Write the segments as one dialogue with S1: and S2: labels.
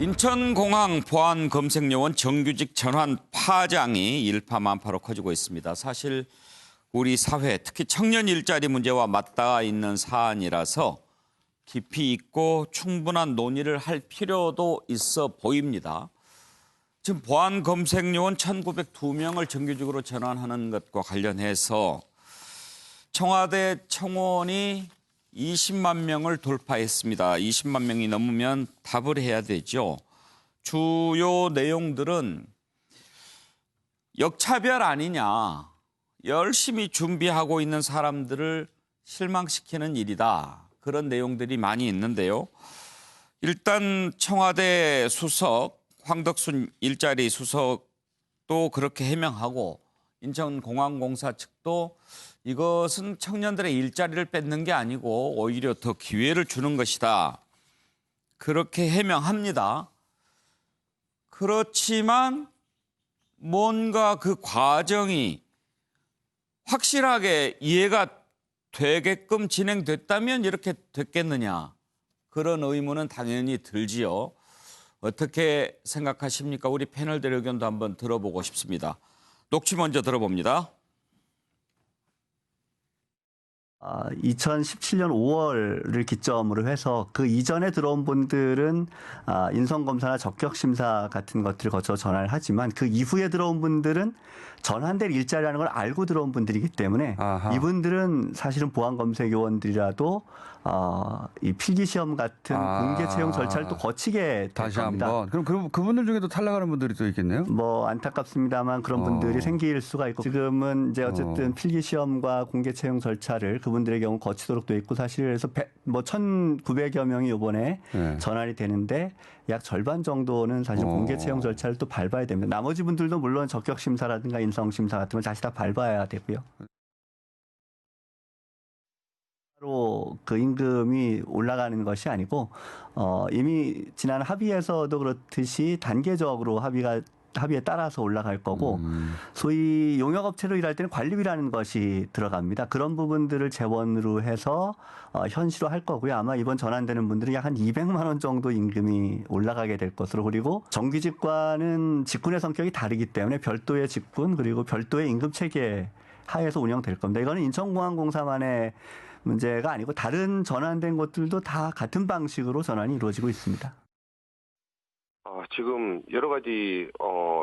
S1: 인천공항 보안검색요원 정규직 전환 파장이 일파만파로 커지고 있습니다. 사실 우리 사회, 특히 청년 일자리 문제와 맞닿아 있는 사안이라서 깊이 있고 충분한 논의를 할 필요도 있어 보입니다. 지금 보안검색요원 1,902명을 정규직으로 전환하는 것과 관련해서 청와대 청원이 20만 명을 돌파했습니다. 20만 명이 넘으면 답을 해야 되죠. 주요 내용들은 역차별 아니냐, 열심히 준비하고 있는 사람들을 실망시키는 일이다. 그런 내용들이 많이 있는데요. 일단 청와대 수석, 황덕순 일자리 수석도 그렇게 해명하고 인천공항공사 측도 이것은 청년들의 일자리를 뺏는 게 아니고 오히려 더 기회를 주는 것이다. 그렇게 해명합니다. 그렇지만 뭔가 그 과정이 확실하게 이해가 되게끔 진행됐다면 이렇게 됐겠느냐. 그런 의문은 당연히 들지요. 어떻게 생각하십니까? 우리 패널들 의견도 한번 들어보고 싶습니다. 녹취 먼저 들어봅니다.
S2: 2017년 5월을 기점으로 해서 그 이전에 들어온 분들은 인성검사나 적격심사 같은 것들을 거쳐 전환을 하지만 그 이후에 들어온 분들은 전환될 일자리라는 걸 알고 들어온 분들이기 때문에 아하. 이분들은 사실은 보안검색요원들이라도 이 필기시험 같은 공개 채용 절차를 또 거치게 될
S3: 다시
S2: 겁니다.
S3: 한번. 그럼 그분들 중에도 탈락하는 분들이 또 있겠네요?
S2: 뭐 안타깝습니다만 그런 분들이 생길 수가 있고 지금은 이제 어쨌든 필기시험과 공개 채용 절차를 그분들의 경우 거치도록 돼 있고 사실 그래서 1,900여 명이 이번에 전환이 되는데 약 절반 정도는 사실 공개 채용 절차를 또 밟아야 됩니다. 나머지 분들도 물론 적격심사라든가 인성심사 같은 걸 다시 다 밟아야 되고요. 바로 그 임금이 올라가는 것이 아니고 이미 지난 합의에서도 그렇듯이 단계적으로 합의에 따라서 올라갈 거고 소위 용역업체로 일할 때는 관리비라는 것이 들어갑니다. 그런 부분들을 재원으로 해서 현실화 할 거고요. 아마 이번 전환되는 분들이 약 한 200만 원 정도 임금이 올라가게 될 것으로 그리고 정규직과는 직군의 성격이 다르기 때문에 별도의 직군 그리고 별도의 임금 체계 하에서 운영될 겁니다. 이거는 인천공항공사만의 문제가 아니고 다른 전환된 곳들도 다 같은 방식으로 전환이 이루어지고 있습니다.
S4: 지금 여러 가지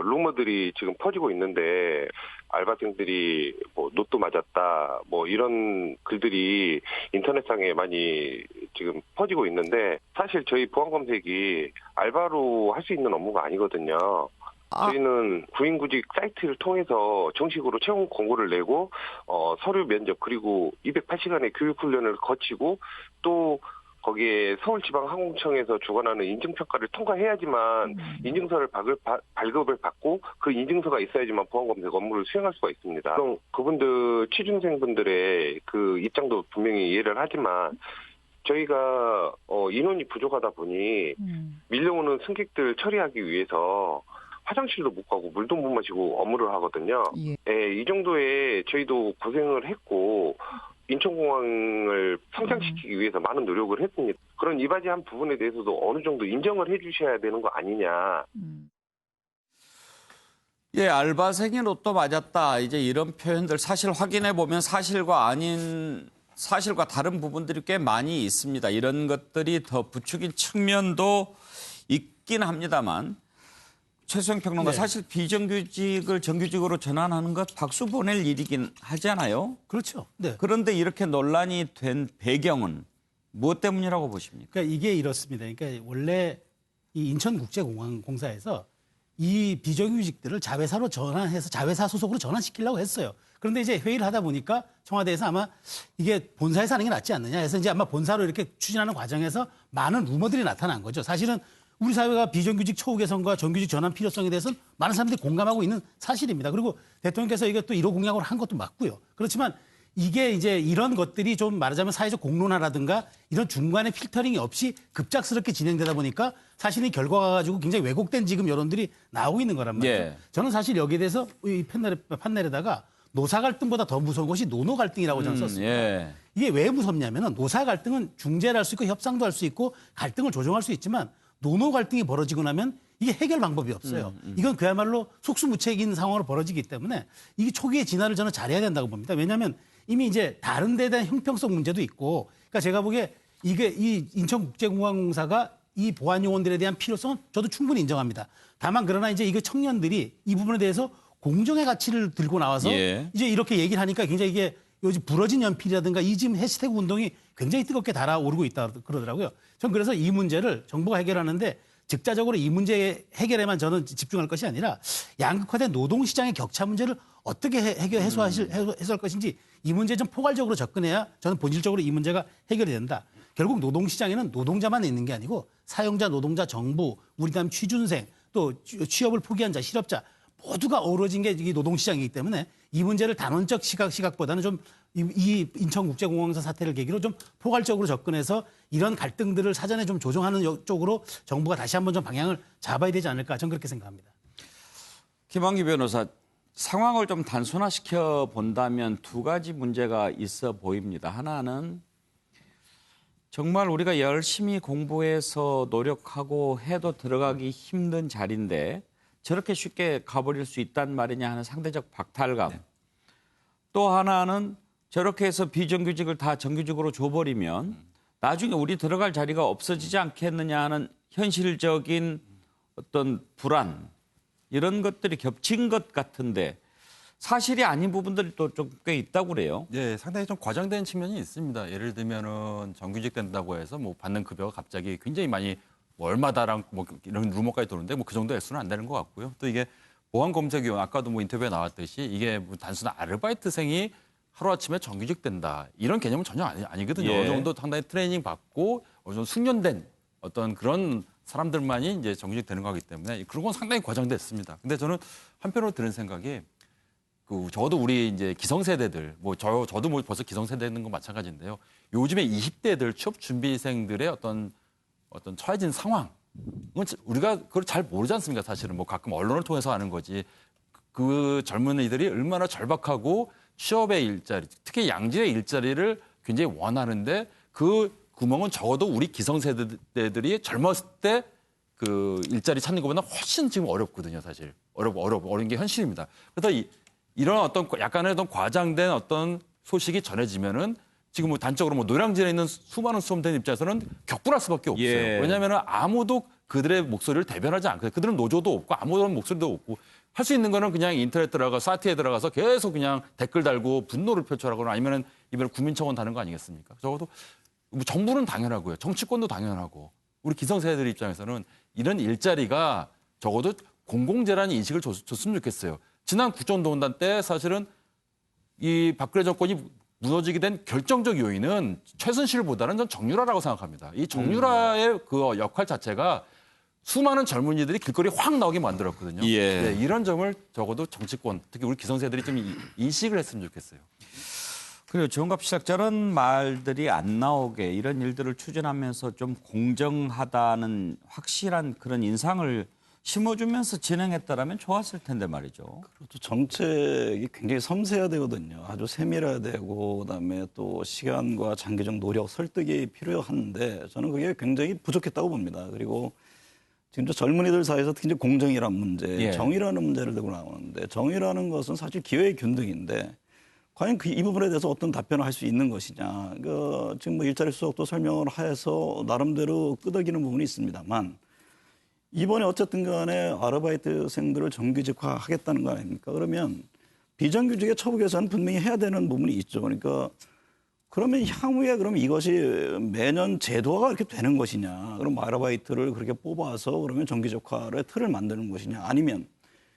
S4: 루머들이 지금 퍼지고 있는데 알바생들이 뭐 노또 맞았다 뭐 이런 글들이 인터넷상에 많이 지금 퍼지고 있는데 사실 저희 보안검색이 알바로 할 수 있는 업무가 아니거든요. 저희는 구인구직 사이트를 통해서 정식으로 채용 공고를 내고 서류 면접 그리고 208시간의 교육훈련을 거치고 또 거기에 서울지방항공청에서 주관하는 인증평가를 통과해야지만 인증서를 발급을 받고 그 인증서가 있어야지만 보안검색 업무를 수행할 수가 있습니다. 그럼 그분들 취준생분들의 그 입장도 분명히 이해를 하지만 저희가 인원이 부족하다 보니 밀려오는 승객들 처리하기 위해서 화장실도 못 가고 물도 못 마시고 업무를 하거든요. 예, 이 정도에 저희도 고생을 했고 인천공항을 성장시키기 위해서 많은 노력을 했습니다. 그런 이바지한 부분에 대해서도 어느 정도 인정을 해 주셔야 되는 거 아니냐.
S1: 예, 알바생이 로또 맞았다. 이제 이런 표현들 사실 확인해 보면 사실과 다른 부분들이 꽤 많이 있습니다. 이런 것들이 더 부추긴 측면도 있긴 합니다만 최수영 평론가 사실 비정규직을 정규직으로 전환하는 것 박수 보낼 일이긴 하잖아요.
S5: 그렇죠. 네.
S1: 그런데 이렇게 논란이 된 배경은 무엇 때문이라고 보십니까?
S5: 그러니까 이게 이렇습니다. 그러니까 원래 이 인천국제공항공사에서 이 비정규직들을 자회사로 전환해서 자회사 소속으로 전환시키려고 했어요. 그런데 이제 회의를 하다 보니까 청와대에서 아마 이게 본사에서 하는 게 낫지 않느냐 해서 이제 아마 본사로 이렇게 추진하는 과정에서 많은 루머들이 나타난 거죠. 사실은 우리 사회가 비정규직 처우 개선과 정규직 전환 필요성에 대해서는 많은 사람들이 공감하고 있는 사실입니다. 그리고 대통령께서 이게 또 1호 공약으로 한 것도 맞고요. 그렇지만 이게 이제 이런 것들이 좀 말하자면 사회적 공론화라든가 이런 중간에 필터링이 없이 급작스럽게 진행되다 보니까 사실은 이 결과가 가지고 굉장히 왜곡된 지금 여론들이 나오고 있는 거란 말이죠.
S1: 예.
S5: 저는 사실 여기에 대해서 이 판넬에다가 노사 갈등보다 더 무서운 것이 노노 갈등이라고 저는 썼습니다.
S1: 예.
S5: 이게 왜 무섭냐면은 노사 갈등은 중재를 할 수 있고 협상도 할 수 있고 갈등을 조정할 수 있지만 노노 갈등이 벌어지고 나면 이게 해결 방법이 없어요. 이건 그야말로 속수무책인 상황으로 벌어지기 때문에 이게 초기의 진화를 저는 잘해야 된다고 봅니다. 왜냐하면 이미 이제 다른 데에 대한 형평성 문제도 있고, 그러니까 제가 보기에 이게 이 인천국제공항공사가 이 보안 요원들에 대한 필요성은 저도 충분히 인정합니다. 다만 그러나 이제 이거 청년들이 이 부분에 대해서 공정의 가치를 들고 나와서
S1: 예.
S5: 이제 이렇게 얘기를 하니까 굉장히 이게 요즘 부러진 연필이라든가 이 지금 해시태그 운동이 굉장히 뜨겁게 달아오르고 있다 그러더라고요. 전 그래서 이 문제를 정부가 해결하는데 즉자적으로 이 문제 해결에만 저는 집중할 것이 아니라 양극화된 노동시장의 격차 문제를 어떻게 해소할 것인지 이 문제에 좀 포괄적으로 접근해야 저는 본질적으로 이 문제가 해결이 된다. 결국 노동시장에는 노동자만 있는 게 아니고 사용자, 노동자, 정부, 우리 다음 취준생, 또 취업을 포기한 자, 실업자 모두가 어우러진 게 이 노동시장이기 때문에 이 문제를 단원적 시각보다는 좀 이 인천국제공항공사 사태를 계기로 좀 포괄적으로 접근해서 이런 갈등들을 사전에 좀 조정하는 쪽으로 정부가 다시 한번 좀 방향을 잡아야 되지 않을까 저는 그렇게 생각합니다.
S1: 김한기 변호사, 상황을 좀 단순화시켜 본다면 두 가지 문제가 있어 보입니다. 하나는 정말 우리가 열심히 공부해서 노력하고 해도 들어가기 힘든 자리인데 저렇게 쉽게 가버릴 수 있단 말이냐 하는 상대적 박탈감. 네. 또 하나는 저렇게 해서 비정규직을 다 정규직으로 줘버리면 나중에 우리 들어갈 자리가 없어지지 않겠느냐 하는 현실적인 어떤 불안, 이런 것들이 겹친 것 같은데 사실이 아닌 부분들이 또 좀 꽤 있다고 그래요.
S6: 네, 상당히 좀 과장된 측면이 있습니다. 예를 들면은 정규직 된다고 해서 뭐 받는 급여가 갑자기 굉장히 많이 뭐 얼마다랑 뭐 이런 루머까지 도는데 뭐 그 정도 액수는 안 되는 것 같고요. 또 이게 보안검색위원 아까도 뭐 인터뷰에 나왔듯이 이게 뭐 단순한 아르바이트생이 하루아침에 정규직 된다 이런 개념은 전혀 아니거든요.
S1: 예.
S6: 어느 정도 상당히 트레이닝 받고 어느 정도 숙련된 어떤 그런 사람들만이 이제 정규직 되는 거기 때문에 그런 건 상당히 과장됐습니다. 근데 저는 한편으로 드는 생각이 저도 우리 이제 기성세대들 저도 뭐 벌써 기성세대는 건 마찬가지인데요. 요즘에 20대들 취업 준비생들의 어떤 처해진 상황 우리가 그걸 잘 모르지 않습니까? 사실은 뭐 가끔 언론을 통해서 아는 거지. 그 젊은이들이 얼마나 절박하고 취업의 일자리, 특히 양질의 일자리를 굉장히 원하는데 그 구멍은 적어도 우리 기성세대들이 젊었을 때 그 일자리 찾는 것보다 훨씬 지금 어렵거든요, 사실. 어려운 게 현실입니다. 그래서 이런 어떤 약간의 어떤 과장된 어떤 소식이 전해지면은 지금 뭐 단적으로 뭐 노량진에 있는 수많은 수험생 입장에서는 격분할 수밖에 없어요.
S1: 예.
S6: 왜냐하면 아무도 그들의 목소리를 대변하지 않거든요. 그들은 노조도 없고 아무런 목소리도 없고 할 수 있는 거는 그냥 인터넷 사이트에 들어가서 계속 그냥 댓글 달고 분노를 표출하거나 아니면은 이번에 국민청원 다는 거 아니겠습니까? 적어도 뭐 정부는 당연하고요. 정치권도 당연하고 우리 기성세대들 입장에서는 이런 일자리가 적어도 공공재라는 인식을 줬으면 좋겠어요. 지난 국정농단 때 사실은 이 박근혜 정권이 무너지게 된 결정적 요인은 최순실보다는 전 정유라라고 생각합니다. 이 정유라의 그 역할 자체가 수많은 젊은이들이 길거리에 확 나오게 만들었거든요.
S1: 예.
S6: 네, 이런 점을 적어도 정치권, 특히 우리 기성세들이 좀 인식을 했으면 좋겠어요.
S1: 그리고 정갑시작 저런 말들이 안 나오게 이런 일들을 추진하면서 좀 공정하다는 확실한 그런 인상을 심어주면서 진행했다라면 좋았을 텐데 말이죠.
S7: 또 정책이 굉장히 섬세해야 되거든요. 아주 세밀해야 되고 그다음에 또 시간과 장기적 노력, 설득이 필요한데 저는 그게 굉장히 부족했다고 봅니다. 그리고 지금 젊은이들 사이에서 특히 공정이라는 문제,
S1: 예.
S7: 정의라는 문제를 들고 나오는데 정의라는 것은 사실 기회의 균등인데 과연 이 부분에 대해서 어떤 답변을 할 수 있는 것이냐. 지금 뭐 일자리 수석도 설명을 해서 나름대로 끄덕이는 부분이 있습니다만 이번에 어쨌든 간에 아르바이트생들을 정규직화 하겠다는 거 아닙니까? 그러면 비정규직의 처우 개선은 분명히 해야 되는 부분이 있죠. 그러니까 그러면 향후에 그러면 이것이 매년 제도화가 이렇게 되는 것이냐. 그럼 아르바이트를 그렇게 뽑아서 그러면 정규직화의 틀을 만드는 것이냐. 아니면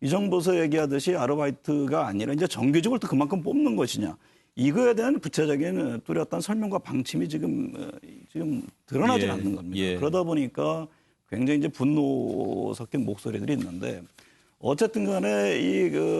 S7: 이 정부에서 얘기하듯이 아르바이트가 아니라 이제 정규직을 또 그만큼 뽑는 것이냐. 이거에 대한 구체적인 뚜렷한 설명과 방침이 지금 드러나지
S1: 예.
S7: 않는 겁니다.
S1: 예.
S7: 그러다 보니까 굉장히 이제 분노 섞인 목소리들이 있는데 어쨌든 간에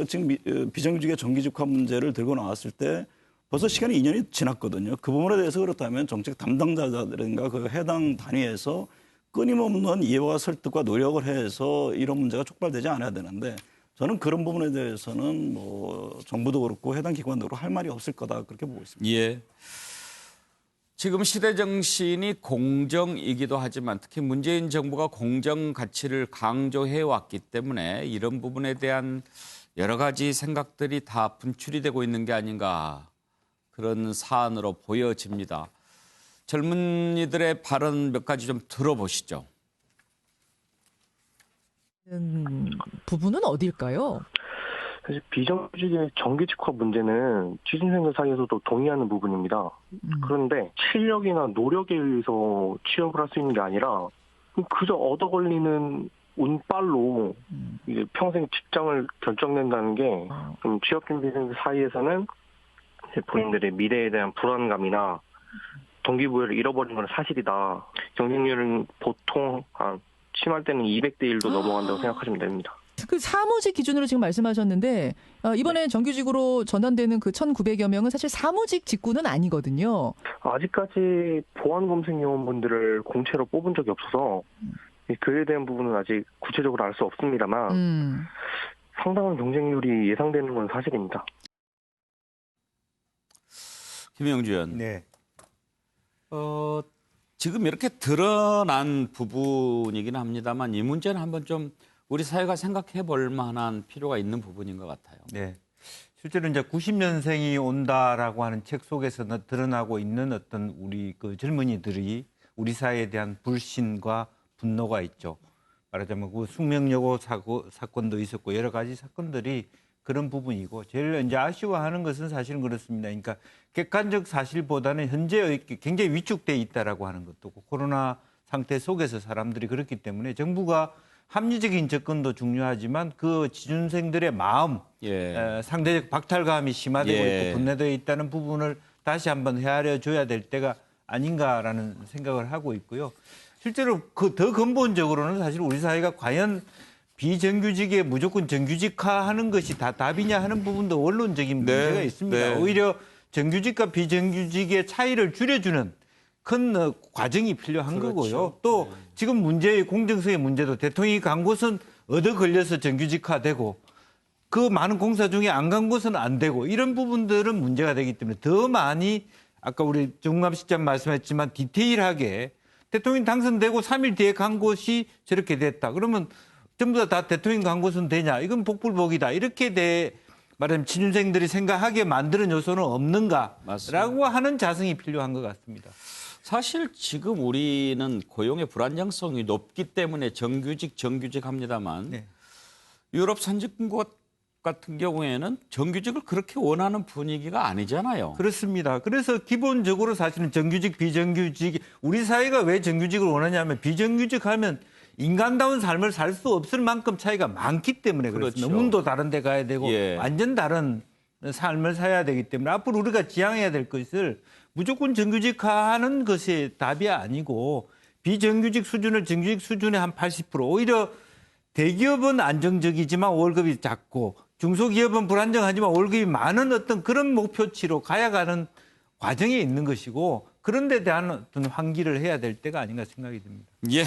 S7: 지금 비정규직의 정규직화 문제를 들고 나왔을 때 벌써 시간이 2년이 지났거든요. 그 부분에 대해서 그렇다면 정책 담당자들인가 그 해당 단위에서 끊임없는 이해와 설득과 노력을 해서 이런 문제가 촉발되지 않아야 되는데 저는 그런 부분에 대해서는 뭐 정부도 그렇고 해당 기관도 그렇고 할 말이 없을 거다 그렇게 보고 있습니다.
S1: 예. 지금 시대 정신이 공정이기도 하지만 특히 문재인 정부가 공정 가치를 강조해 왔기 때문에 이런 부분에 대한 여러 가지 생각들이 다 분출이 되고 있는 게 아닌가 그런 사안으로 보여집니다. 젊은이들의 발언 몇 가지 좀 들어보시죠.
S8: 부분은 어딜까요?
S9: 사실 비정규직의 정규직화 문제는 취준생들 사이에서도 동의하는 부분입니다. 그런데 실력이나 노력에 의해서 취업을 할 수 있는 게 아니라 그저 얻어 걸리는 운빨로 이제 평생 직장을 결정낸다는 게 좀 취업 준비생들 사이에서는 이제 본인들의 미래에 대한 불안감이나 동기부여를 잃어버린 건 사실이다. 경쟁률은 보통 심할 때는 200대 1도 넘어간다고 생각하시면 됩니다.
S8: 그 사무직 기준으로 지금 말씀하셨는데 이번에 정규직으로 전환되는 그 1,900여 명은 사실 사무직 직군은 아니거든요.
S9: 아직까지 보안검색 요원분들을 공채로 뽑은 적이 없어서 그에 대한 부분은 아직 구체적으로 알 수 없습니다만 상당한 경쟁률이 예상되는 건 사실입니다.
S1: 김영주 의원.
S3: 네.
S1: 지금 이렇게 드러난 부분이긴 합니다만 이 문제는 한번 좀 우리 사회가 생각해 볼 만한 필요가 있는 부분인 것 같아요.
S10: 네. 실제로 이제 90년생이 온다라고 하는 책 속에서 드러나고 있는 어떤 우리 그 젊은이들이 우리 사회에 대한 불신과 분노가 있죠. 말하자면 그 숙명여고 사건도 있었고 여러 가지 사건들이 그런 부분이고 제일 이제 아쉬워하는 것은 사실은 그렇습니다. 그러니까 객관적 사실보다는 현재 굉장히 위축돼 있다라고 하는 것도 코로나 상태 속에서 사람들이 그렇기 때문에 정부가 합리적인 접근도 중요하지만 그 취준생들의 마음, 상대적 박탈감이 심화되고 있고 분해되어 있다는 부분을 다시 한번 헤아려 줘야 될 때가 아닌가라는 생각을 하고 있고요. 실제로 그 더 근본적으로는 사실 우리 사회가 과연 비정규직에 무조건 정규직화하는 것이 다 답이냐 하는 부분도 원론적인 문제가 있습니다. 오히려 정규직과 비정규직의 차이를 줄여주는 큰 과정이 필요한 거고요. 또 지금 문제의 공정성의 문제도 대통령이 간 곳은 얻어 걸려서 정규직화되고 그 많은 공사 중에 안 간 곳은 안 되고 이런 부분들은 문제가 되기 때문에 더 많이 아까 우리 정남 실장 말씀했지만 디테일하게 대통령 당선되고 3일 뒤에 간 곳이 저렇게 됐다. 그러면 전부 다 대통령 간 곳은 되냐? 이건 복불복이다. 이렇게 말하자면 취준생들이 생각하게 만드는 요소는 없는가라고
S1: 맞습니다.
S10: 하는 자성이 필요한 것 같습니다.
S1: 사실 지금 우리는 고용의 불안정성이 높기 때문에 정규직 합니다만
S10: 네.
S1: 유럽 선진국 같은 경우에는 정규직을 그렇게 원하는 분위기가 아니잖아요.
S10: 그렇습니다. 그래서 기본적으로 사실은 정규직, 비정규직 우리 사회가 왜 정규직을 원하냐면 비정규직 하면 인간다운 삶을 살 수 없을 만큼 차이가 많기 때문에 그렇습니다.
S1: 그렇죠.
S10: 문도 다른 데 가야 되고 완전 다른 삶을 살아야 되기 때문에 앞으로 우리가 지향해야 될 것을 무조건 정규직화하는 것이 답이 아니고 비정규직 수준을 정규직 수준의 한 80% 오히려 대기업은 안정적이지만 월급이 작고 중소기업은 불안정하지만 월급이 많은 어떤 그런 목표치로 가야가는 과정에 있는 것이고 그런 데 대한 어떤 환기를 해야 될 때가 아닌가 생각이 듭니다.
S1: 예.